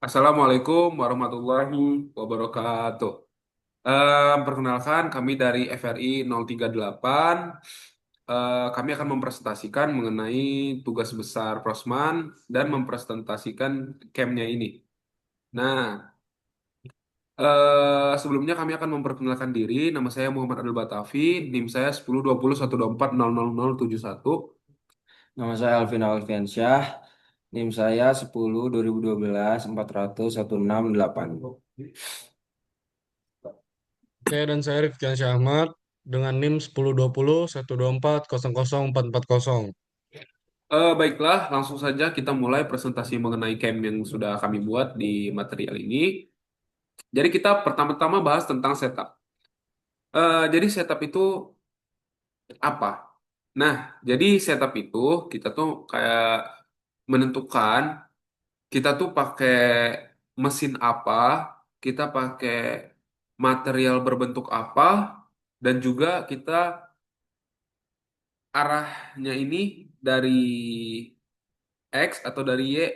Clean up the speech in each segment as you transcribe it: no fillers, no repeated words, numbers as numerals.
Assalamualaikum warahmatullahi wabarakatuh. Perkenalkan, kami dari FRI 038. Kami akan mempresentasikan mengenai tugas besar Prosman dan mempresentasikan campnya ini. Nah, sebelumnya kami akan memperkenalkan diri. Nama saya Muhammad Abdul Batafi, NIM saya 102012400071. Nama saya Alvin Alfiansyah, NIM saya 10 2012 400 1608. Oke, dan saya Rifkian Syahmat dengan NIM 1020 124 00 440. Baiklah, langsung saja kita mulai presentasi mengenai camp yang sudah kami buat di material ini. Jadi kita pertama-tama bahas tentang setup. Jadi setup itu apa? Nah, jadi setup itu kita tuh kayak menentukan kita tuh pakai mesin apa, kita pakai material berbentuk apa, dan juga kita arahnya ini dari X atau dari Y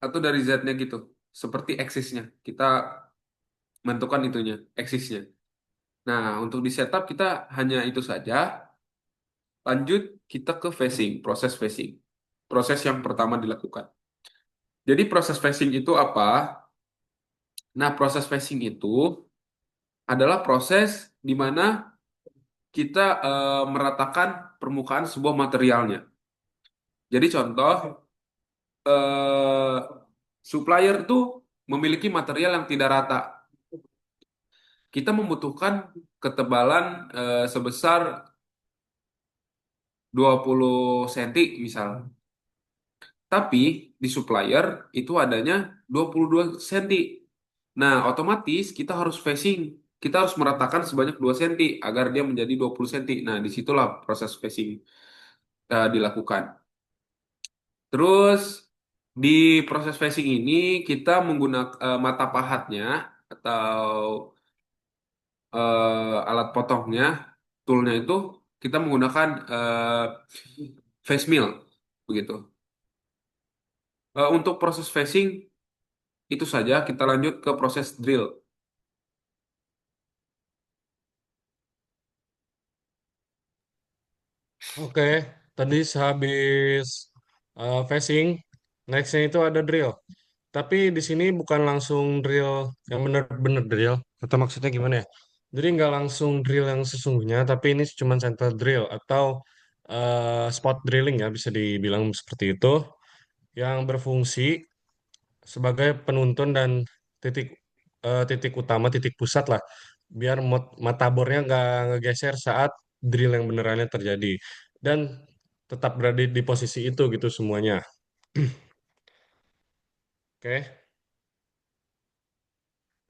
atau dari Z-nya gitu. Seperti eksisnya. Kita menentukan itunya, eksisnya. Nah, untuk di setup kita hanya itu saja. Lanjut kita ke phasing, proses phasing. Proses yang pertama dilakukan. Jadi proses phasing itu apa? Nah, proses phasing itu adalah proses di mana kita meratakan permukaan sebuah materialnya. Jadi contoh, eh, supplier itu memiliki material yang tidak rata. Kita membutuhkan ketebalan sebesar 20 cm misal. Tapi di supplier itu adanya 22 cm. Nah, otomatis kita harus facing. Kita harus meratakan sebanyak 2 cm agar dia menjadi 20 cm. Nah, disitulah proses facing dilakukan. Terus di proses facing ini kita menggunakan mata pahatnya atau alat potongnya, toolnya itu kita menggunakan face mill begitu. Untuk proses facing itu saja, kita lanjut ke proses drill. Oke, tadi sehabis facing, nextnya itu ada drill. Tapi di sini bukan langsung drill yang benar-benar drill. Atau maksudnya gimana ya? Jadi nggak langsung drill yang sesungguhnya, tapi ini cuma center drill atau spot drilling ya, bisa dibilang seperti itu, yang berfungsi sebagai penuntun dan titik titik utama, titik pusat lah, biar mata bornya nggak ngegeser saat drill yang benerannya terjadi dan tetap berada di posisi itu gitu semuanya. Oke,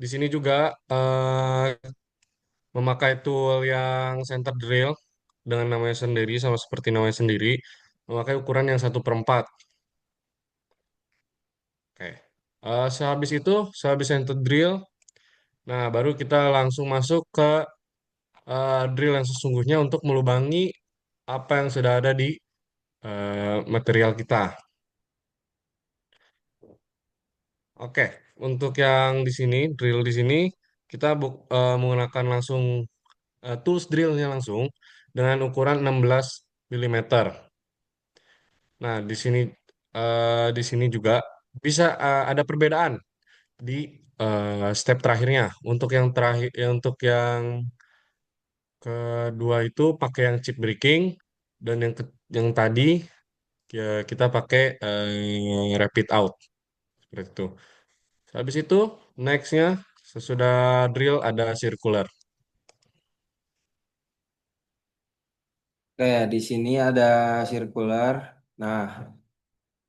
di sini juga memakai tool yang center drill dengan namanya sendiri sama seperti namanya sendiri, memakai ukuran yang 1/4. Oke. Sehabis center drill, nah baru kita langsung masuk ke drill yang sesungguhnya untuk melubangi apa yang sudah ada di material kita. Oke, untuk yang di sini, drill di sini, kita menggunakan langsung tools drillnya langsung dengan ukuran 16 mm. Nah, di sini juga bisa ada perbedaan di step terakhirnya. Untuk yang kedua itu pakai yang chip breaking dan yang tadi ya, kita pakai rapid out seperti itu. Habis itu nextnya sesudah drill ada circular. Oke, di sini ada circular. Nah,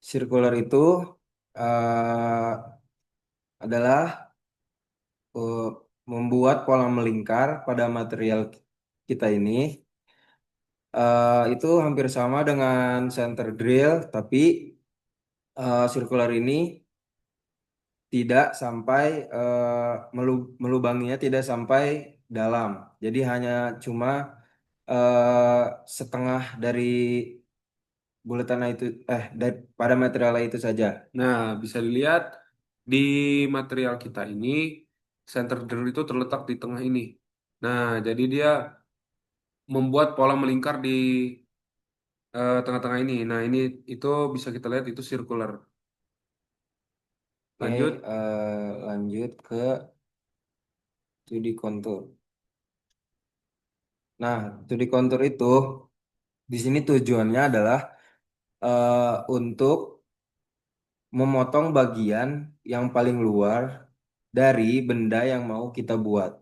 circular itu adalah eh, membuat pola melingkar pada material kita ini. Itu hampir sama dengan center drill, tapi circular ini tidak sampai melubanginya tidak sampai dalam. Jadi hanya cuma setengah dari Bulatan itu pada materialnya itu saja. Nah, bisa dilihat di material kita ini, center drill itu terletak di tengah ini. Nah, jadi dia membuat pola melingkar di tengah-tengah ini. Nah, ini itu bisa kita lihat itu circular. Oke, Lanjut. lanjut ke 2D contour. Nah, 2D contour itu di sini tujuannya adalah untuk memotong bagian yang paling luar dari benda yang mau kita buat.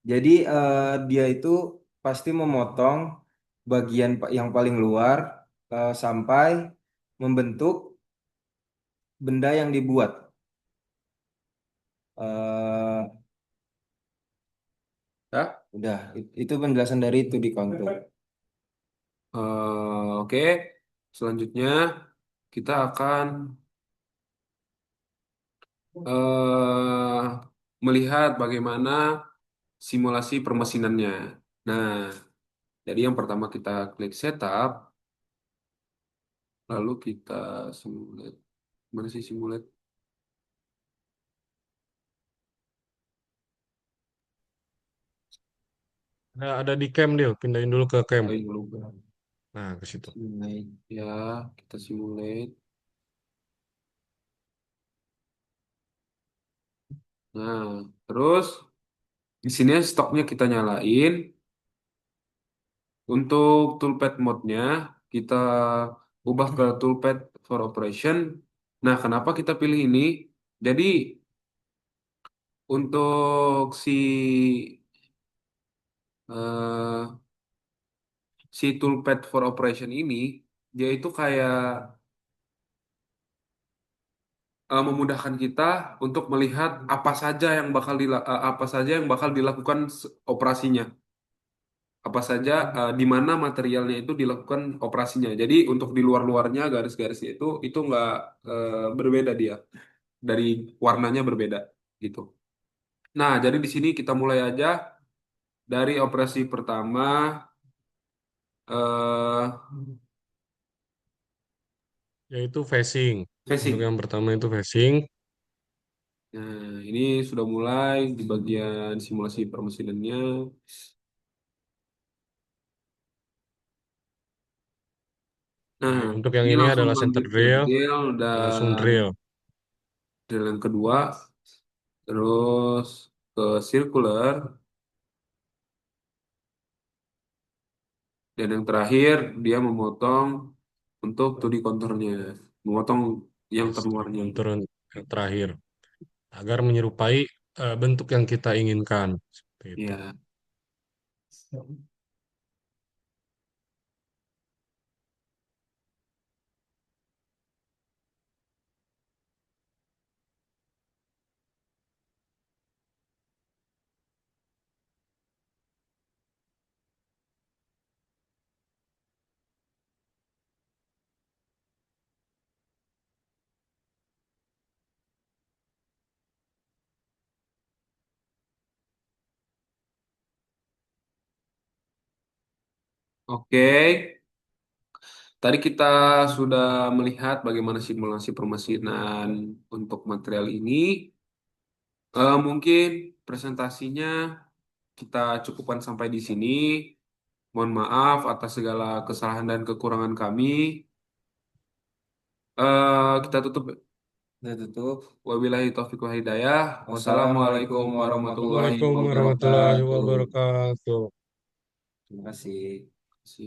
Jadi dia itu pasti memotong bagian yang paling luar sampai membentuk benda yang dibuat. Eh, Ya. udah, itu penjelasan dari itu di kontur. Oke. Selanjutnya kita akan eh, melihat bagaimana simulasi permesinannya. Nah, jadi yang pertama kita klik setup, lalu kita simulate. Mana sih simulate? Ada di cam deal, pindahin dulu ke cam. Oh, ini lupa. Nah, ke situ. Simulate ya, kita simulate. Nah, terus di sini stoknya kita nyalain. Untuk toolpad mode-nya kita ubah ke toolpad for operation. Nah, kenapa kita pilih ini? Jadi untuk eh, si toolpad for operation ini dia itu kayak memudahkan kita untuk melihat apa saja yang bakal dilakukan operasinya. Apa saja di mana materialnya itu dilakukan operasinya. Jadi untuk di luar-luarnya garis-garisnya itu nggak berbeda dia dari warnanya berbeda gitu. Nah, jadi di sini kita mulai aja dari operasi pertama eh Yaitu facing. Untuk facing. yang pertama itu facing. Nah, ini sudah mulai di bagian simulasi permesinannya. Nah, Oke, untuk yang ini ini langsung adalah center lanjut ke drill, drill langsung dan drill. drill yang kedua, terus ke circular. Dan yang terakhir, dia memotong untuk 2D konturnya. Memotong yang Yes, dari terluarnya. kontur yang terakhir. Agar menyerupai bentuk yang kita inginkan. Seperti itu. Ya, oke. Tadi kita sudah melihat bagaimana simulasi permesinan untuk material ini. Mungkin presentasinya kita cukupkan sampai di sini. Mohon maaf atas segala kesalahan dan kekurangan kami. Kita tutup. Udah tutup. Wabillahi taufiq wa hidayah. Wassalamualaikum Wassalamualaikum warahmatullahi Assalamualaikum warahmatullahi wabarakatuh. wabarakatuh. Terima kasih. Si